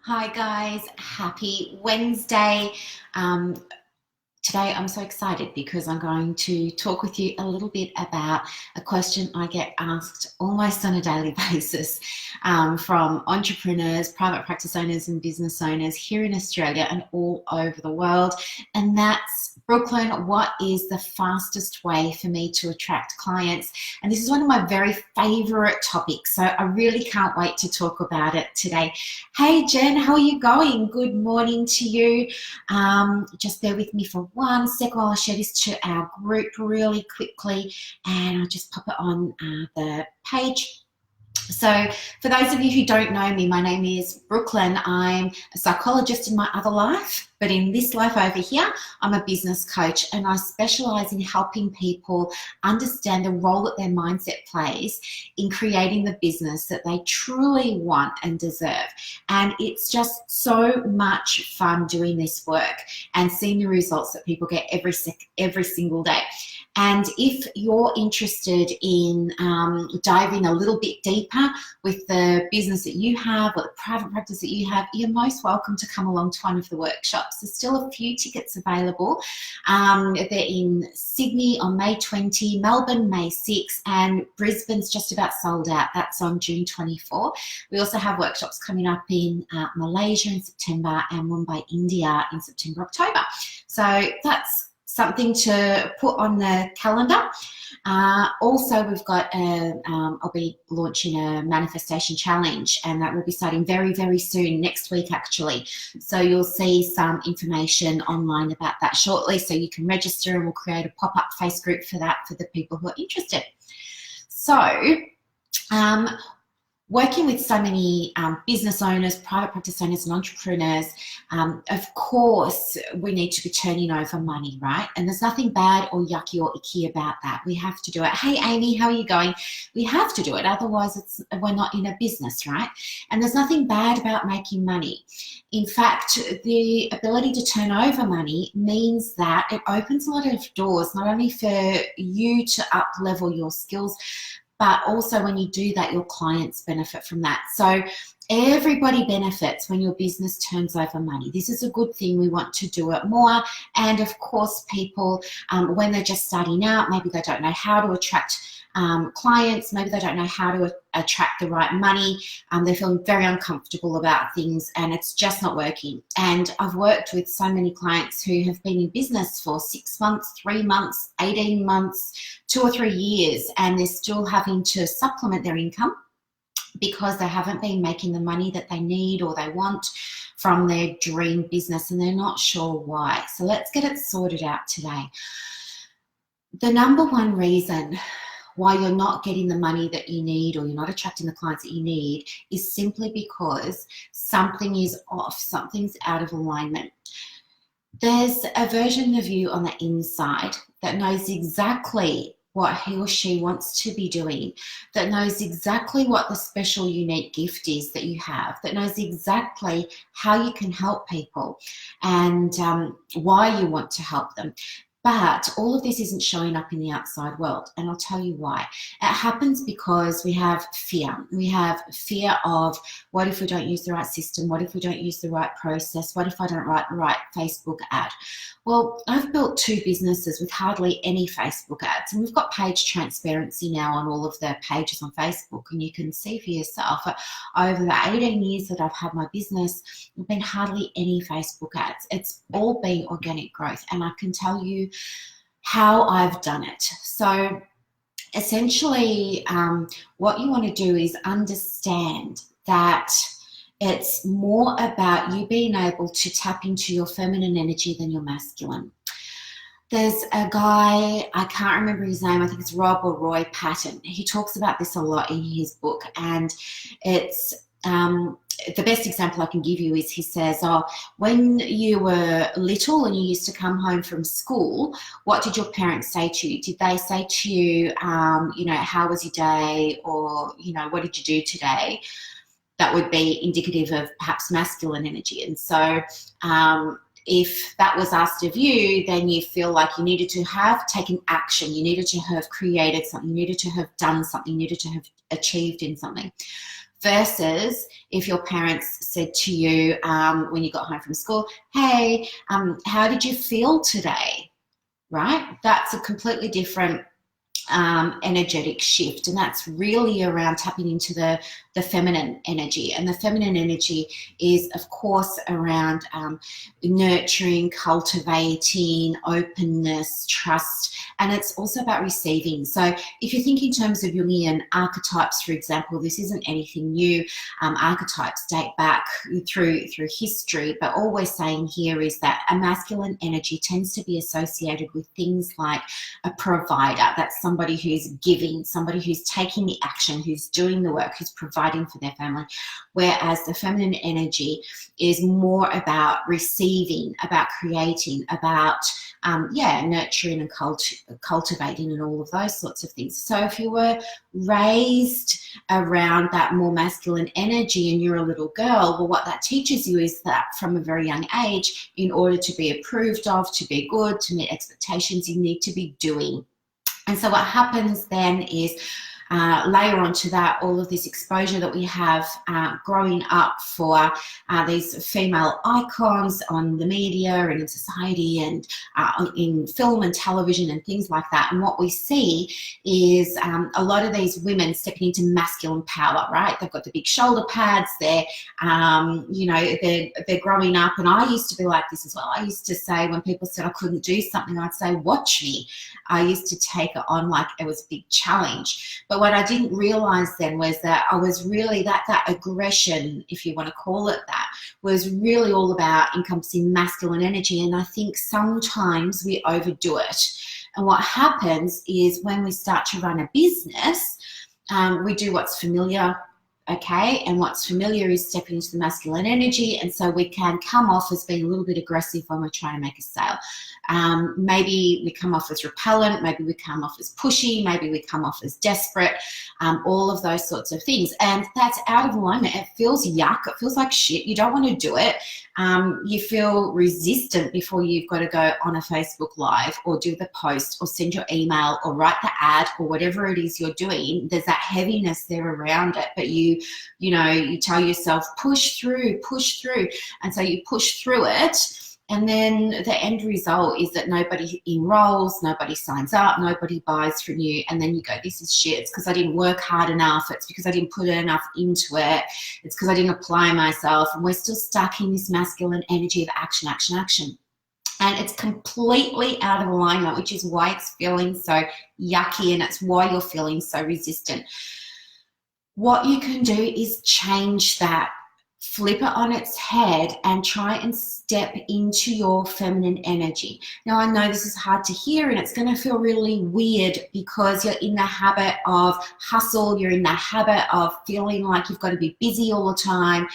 Hi guys, happy Wednesday. Um, Today I'm so excited because I'm going to talk with you a little bit about a question I get asked almost on a daily basis from entrepreneurs, private practice owners and business owners here in Australia and all over the world. And that's, Brooklyn, what is the fastest way for me to attract clients? And this is one of my very favourite topics, so I really can't wait to talk about it today. Hey Jen, how are you going? Good morning to you. Just bear with me for one sec while I share this to our group really quickly, and I'll just pop it on the page. So for those of you who don't know me, my name is Brooklyn. I'm a psychologist in my other life, but in this life over here, I'm a business coach, and I specialize in helping people understand the role that their mindset plays in creating the business that they truly want and deserve. And it's just so much fun doing this work and seeing the results that people get every single day. And if you're interested in diving a little bit deeper with the business that you have or the private practice that you have, you're most welcome to come along to one of the workshops. There's still a few tickets available. They're in Sydney on May 20, Melbourne May 6, and Brisbane's just about sold out. That's on June 24. We also have workshops coming up in Malaysia in September and Mumbai, India in September, October. So that's something to put on the calendar. Also, we've got I'll be launching a manifestation challenge, and that will be starting very, very soon, next week actually. So you'll see some information online about that shortly, so you can register, and we'll create a pop-up face group for that for the people who are interested. So working with so many business owners, private practice owners and entrepreneurs, of course, we need to be turning over money, right? And there's nothing bad or yucky or icky about that. We have to do it. Hey, Amy, how are you going? We have to do it. Otherwise, we're not in a business, right? And there's nothing bad about making money. In fact, the ability to turn over money means that it opens a lot of doors, not only for you to up-level your skills, but also when you do that, your clients benefit from that. So everybody benefits when your business turns over money. This is a good thing. We want to do it more. And of course, people, when they're just starting out, maybe they don't know how to attract clients, maybe they don't know how to attract the right money, they're feeling very uncomfortable about things and it's just not working. And I've worked with so many clients who have been in business for 6 months, 3 months, 18 months, 2 or 3 years, and they're still having to supplement their income because they haven't been making the money that they need or they want from their dream business, and they're not sure why. So let's get it sorted out today. The number one reason why you're not getting the money that you need or you're not attracting the clients that you need is simply because something is off, something's out of alignment. There's a version of you on the inside that knows exactly what he or she wants to be doing, that knows exactly what the special unique gift is that you have, that knows exactly how you can help people and why you want to help them. But all of this isn't showing up in the outside world, and I'll tell you why. It happens because we have fear. We have fear of, what if we don't use the right system? What if we don't use the right process? What if I don't write the right Facebook ad? Well, I've built 2 businesses with hardly any Facebook ads, and we've got page transparency now on all of the pages on Facebook, and you can see for yourself over the 18 years that I've had my business, there've been hardly any Facebook ads. It's all been organic growth, and I can tell you how I've done it. So essentially, what you want to do is understand that it's more about you being able to tap into your feminine energy than your masculine. There's a guy, I can't remember his name, I think it's Rob or Roy Patton. He talks about this a lot in his book, and it's the best example I can give you is he says, when you were little and you used to come home from school, what did your parents say to you? Did they say to you, how was your day? Or, what did you do today? That would be indicative of perhaps masculine energy. And so if that was asked of you, then you feel like you needed to have taken action, you needed to have created something, you needed to have done something, you needed to have achieved in something. versus if your parents said to you when you got home from school, hey, how did you feel today? Right? That's a completely different energetic shift, and that's really around tapping into the feminine energy. And the feminine energy is, of course, around nurturing, cultivating, openness, trust, and it's also about receiving. So if you think in terms of Jungian archetypes, for example, this isn't anything new. Archetypes date back through history, but all we're saying here is that a masculine energy tends to be associated with things like a provider. That's somebody who's giving, somebody who's taking the action, who's doing the work, who's providing for their family. Whereas the feminine energy is more about receiving, about creating, about nurturing and cultivating and all of those sorts of things. So if you were raised around that more masculine energy and you're a little girl, well, what that teaches you is that from a very young age, in order to be approved of, to be good, to meet expectations, you need to be doing. And so what happens then is layer onto that all of this exposure that we have growing up for these female icons on the media and in society and in film and television and things like that. And what we see is a lot of these women stepping into masculine power, right? They've got the big shoulder pads, they're growing up. And I used to be like this as well. I used to say, when people said I couldn't do something, I'd say, watch me. I used to take it on like it was a big challenge. But what I didn't realize then was that I was really, that aggression, if you want to call it that, was really all about encompassing masculine energy. And I think sometimes we overdo it. And what happens is when we start to run a business, we do what's familiar. Okay, and what's familiar is stepping into the masculine energy, and so we can come off as being a little bit aggressive when we're trying to make a sale. Maybe we come off as repellent, maybe we come off as pushy, maybe we come off as desperate, all of those sorts of things. And that's out of alignment. It feels yuck, it feels like shit, you don't want to do it. You feel resistant before you've got to go on a Facebook Live or do the post or send your email or write the ad or whatever it is you're doing. There's that heaviness there around it, but you tell yourself, push through. And so you push through it. And then the end result is that nobody enrolls, nobody signs up, nobody buys from you. And then you go, this is shit. It's because I didn't work hard enough. It's because I didn't put enough into it. It's because I didn't apply myself. And we're still stuck in this masculine energy of action. And it's completely out of alignment, which is why it's feeling so yucky and it's why you're feeling so resistant. What you can do is change that. Flip it on its head and try and step into your feminine energy. Now, I know this is hard to hear and it's going to feel really weird because you're in the habit of hustle. You're in the habit of feeling like you've got to be busy all the time.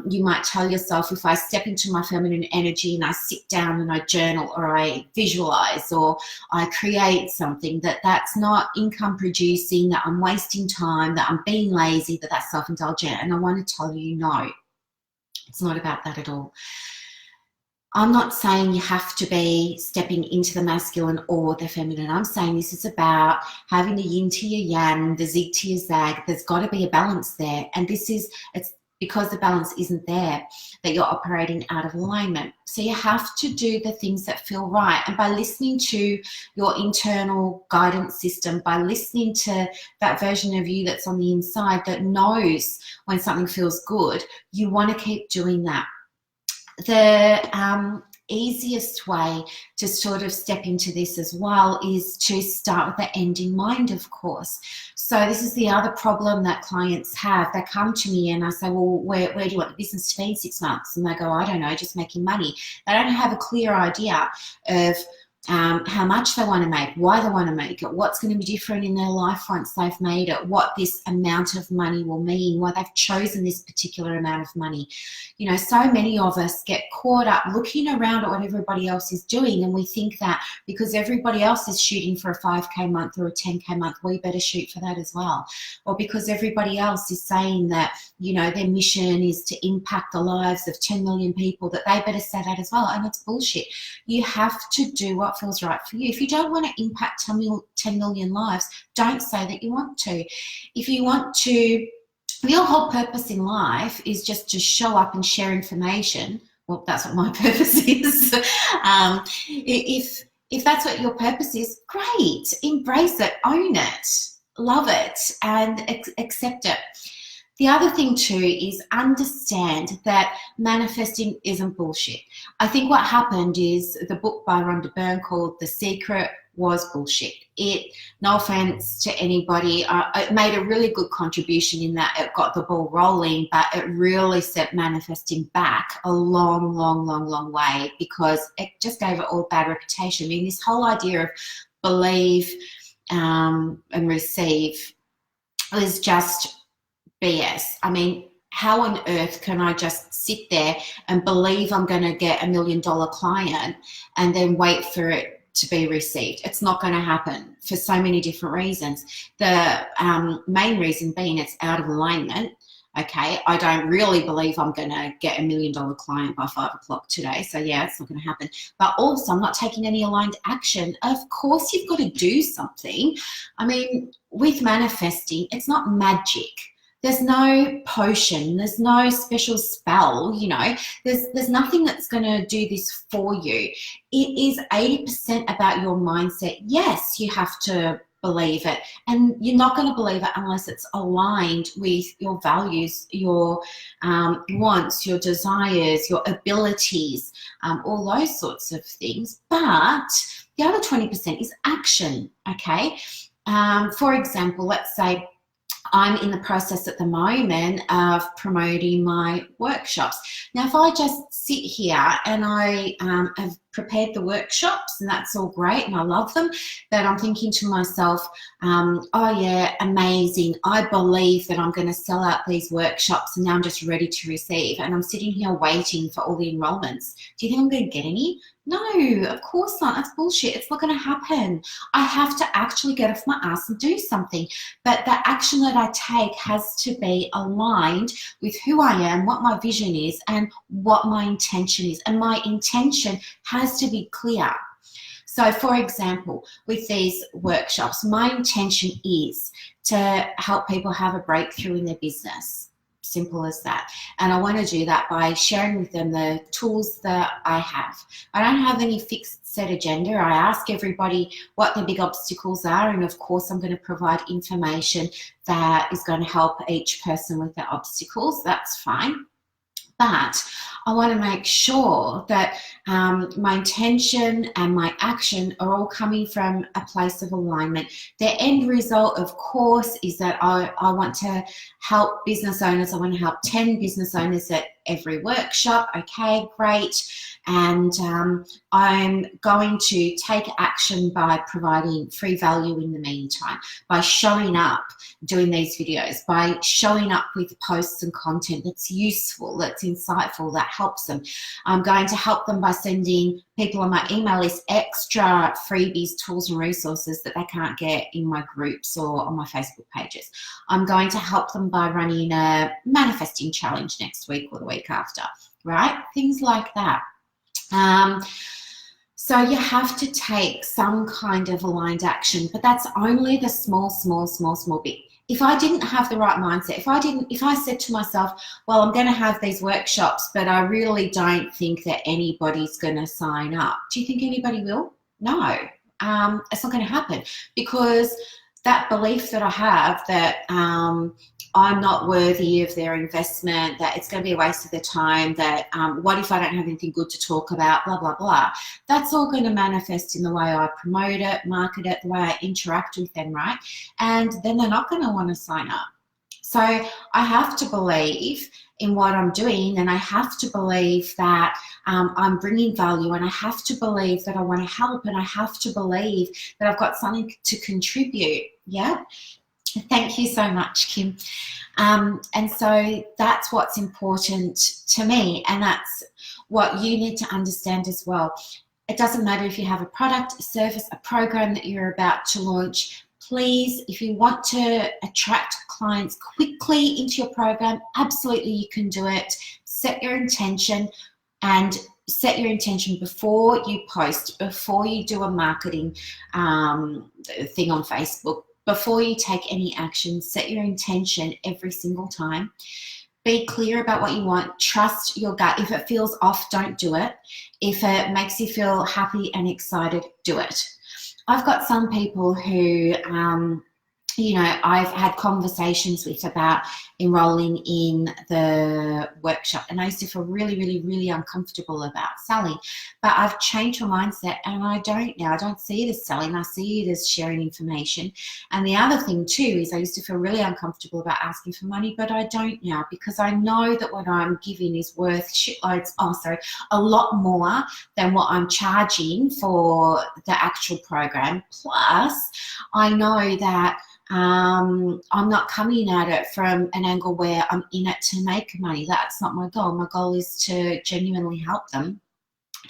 You might tell yourself, if I step into my feminine energy and I sit down and I journal or I visualize or I create something, that's not income producing, that I'm wasting time, that I'm being lazy, that's self-indulgent. And I want to tell you, no. It's not about that at all. I'm not saying you have to be stepping into the masculine or the feminine. I'm saying this is about having the yin to your yang, the zig to your zag. There's got to be a balance there. And it's because the balance isn't there that you're operating out of alignment. So you have to do the things that feel right. And by listening to your internal guidance system, by listening to that version of you that's on the inside that knows when something feels good, you want to keep doing that. The easiest way to sort of step into this as well is to start with the end in mind, of course. So this is the other problem that clients have. They come to me and I say, well, where do you want the business to be in 6 months? And they go, I don't know, just making money. They don't have a clear idea of how much they want to make, why they want to make it, what's going to be different in their life once they've made it, what this amount of money will mean, why they've chosen this particular amount of money. You know, so many of us get caught up looking around at what everybody else is doing, and we think that because everybody else is shooting for a 5K month or a 10K month, we better shoot for that as well. Or because everybody else is saying that, you know, their mission is to impact the lives of 10 million people, that they better say that as well. And it's bullshit. You have to do what feels right for you. If you don't want to impact 10 million lives, don't say that you want to. If you want to If your whole purpose in life is just to show up and share information, well, that's what my purpose is. If that's what your purpose is, great. Embrace it, own it, love it, and accept it. The other thing too is understand that manifesting isn't bullshit. I think what happened is the book by Rhonda Byrne called The Secret was bullshit. It, no offense to anybody, it made a really good contribution in that it got the ball rolling, but it really set manifesting back a long, long, long, long way because it just gave it all a bad reputation. I mean, this whole idea of believe and receive is just BS. I mean, how on earth can I just sit there and believe I'm going to get $1 million client and then wait for it to be received? It's not going to happen for so many different reasons. The main reason being it's out of alignment. Okay, I don't really believe I'm going to get $1 million client by 5 o'clock today. So yeah, it's not going to happen. But also I'm not taking any aligned action. Of course you've got to do something. I mean, with manifesting, it's not magic. There's no potion, there's no special spell, you know, there's nothing that's going to do this for you. It is 80% about your mindset. Yes, you have to believe it, and you're not going to believe it unless it's aligned with your values, your wants, your desires, your abilities, all those sorts of things. But the other 20% is action, okay? For example, let's say I'm in the process at the moment of promoting my workshops. Now, if I just sit here and I have prepared the workshops and that's all great and I love them, but I'm thinking to myself, oh yeah, amazing. I believe that I'm going to sell out these workshops and now I'm just ready to receive. And I'm sitting here waiting for all the enrollments. Do you think I'm going to get any? No, of course not. That's bullshit. It's not going to happen. I have to actually get off my ass and do something. But the action that I take has to be aligned with who I am, what my vision is, and what my intention is. And my intention has to be clear. So, for example, with these workshops, my intention is to help people have a breakthrough in their business. Simple as that. And I want to do that by sharing with them the tools that I have. I don't have any fixed set agenda. I ask everybody what the big obstacles are, and of course I'm going to provide information that is going to help each person with their obstacles. That's fine. But I want to make sure that my intention and my action are all coming from a place of alignment. The end result, of course, is that I want to help business owners. I want to help 10 business owners at every workshop. Okay, great. And I'm going to take action by providing free value in the meantime, by showing up, doing these videos, by showing up with posts and content that's useful, that's insightful, that helps them. I'm going to help them by sending people on my email list extra freebies, tools and resources that they can't get in my groups or on my Facebook pages. I'm going to help them by running a manifesting challenge next week or the week after, right? Things like that. So you have to take some kind of aligned action, but that's only the small bit. If I didn't have the right mindset, if I said to myself, well, I'm going to have these workshops, but I really don't think that anybody's going to sign up. Do you think anybody will? No, it's not going to happen, because that belief that I have that I'm not worthy of their investment, that it's going to be a waste of their time, that what if I don't have anything good to talk about, blah, blah, blah. That's all going to manifest in the way I promote it, market it, the way I interact with them, right? And then they're not going to want to sign up. So I have to believe in what I'm doing, and I have to believe that I'm bringing value, and I have to believe that I want to help, and I have to believe that I've got something to contribute. Yeah. Thank you so much, Kim. And so that's what's important to me, and that's what you need to understand as well. It doesn't matter if you have a product, a service, a program that you're about to launch. Please, if you want to attract clients quickly into your program, absolutely you can do it. Set your intention, and set your intention before you post, before you do a marketing thing on Facebook. before you take any action, set your intention every single time. Be clear about what you want. Trust your gut. If it feels off, don't do it. If it makes you feel happy and excited, do it. I've got some people who, you know, I've had conversations with about enrolling in the workshop, and I used to feel really, really, really uncomfortable about selling, but I've changed my mindset and I don't now. I don't see it as selling. I see it as sharing information. And the other thing too is I used to feel really uncomfortable about asking for money, but I don't now, because I know that what I'm giving is worth a lot more than what I'm charging for the actual program. Plus, I know that I'm not coming at it from an angle where I'm in it to make money. That's not my goal. My goal is to genuinely help them.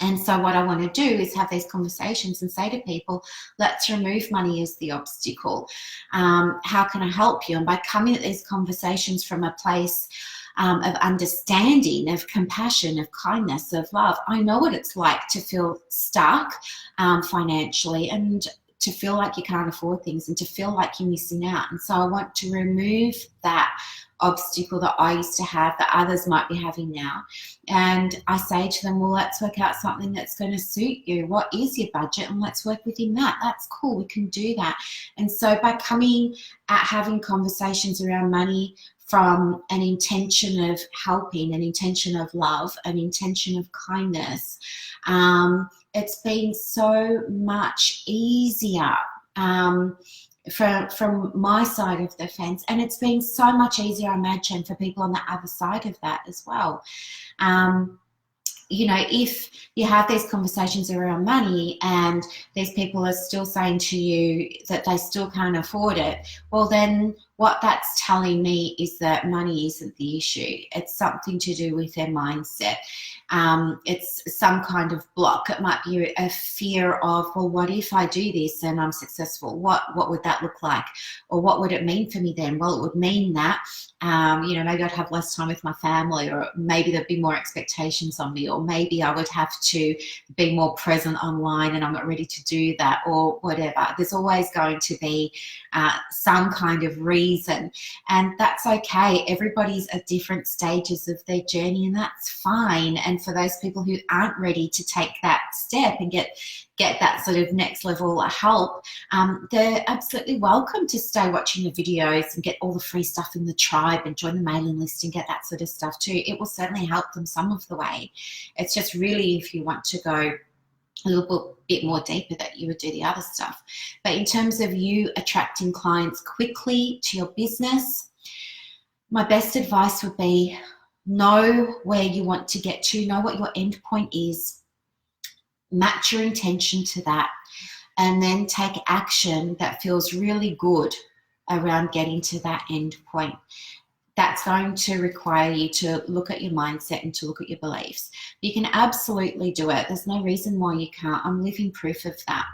And so what I want to do is have these conversations and say to people, let's remove money as the obstacle. How can I help you? And by coming at these conversations from a place of understanding, of compassion, of kindness, of love, I know what it's like to feel stuck financially, and to feel like you can't afford things, and to feel like you're missing out. And so I want to remove that obstacle that I used to have, that others might be having now. And I say to them, well, let's work out something that's going to suit you. What is your budget? And let's work within that. That's cool. We can do that. And so by coming at having conversations around money from an intention of helping, an intention of love, an intention of kindness, it's been so much easier from my side of the fence, and it's been so much easier, I imagine, for people on the other side of that as well. You know, if you have these conversations around money and these people are still saying to you that they still can't afford it, well, then what that's telling me is that money isn't the issue. It's something to do with their mindset. It's some kind of block. It might be a fear of, well, what if I do this and I'm successful? What would that look like? Or what would it mean for me then? Well, it would mean that, you know, maybe I'd have less time with my family, or maybe there'd be more expectations on me, or maybe I would have to be more present online and I'm not ready to do that, or whatever. There's always going to be some kind of reason, and that's okay. Everybody's at different stages of their journey, and that's fine. And for those people who aren't ready to take that step and get that sort of next level help, they're absolutely welcome to stay watching the videos and get all the free stuff in the tribe and join the mailing list and get that sort of stuff too. It will certainly help them some of the way. It's just really, if you want to go a little bit more deeper, that you would do the other stuff. But in terms of you attracting clients quickly to your business, my best advice would be, know where you want to get to, know what your end point is, match your intention to that, and then take action that feels really good around getting to that end point. That's going to require you to look at your mindset and to look at your beliefs. You can absolutely do it. There's no reason why you can't. I'm living proof of that.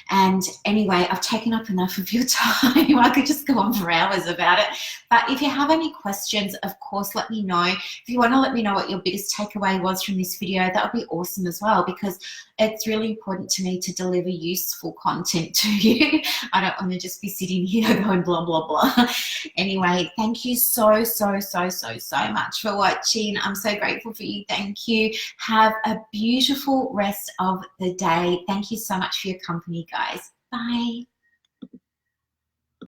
And anyway, I've taken up enough of your time. I could just go on for hours about it. But if you have any questions, of course, let me know. If you want to let me know what your biggest takeaway was from this video, that would be awesome as well, because it's really important to me to deliver useful content to you. I don't want to just be sitting here going blah, blah, blah. Anyway, thank you so much for watching. I'm so grateful for you. Thank you. Have a beautiful rest of the day. Thank you so much for your company, guys. Bye.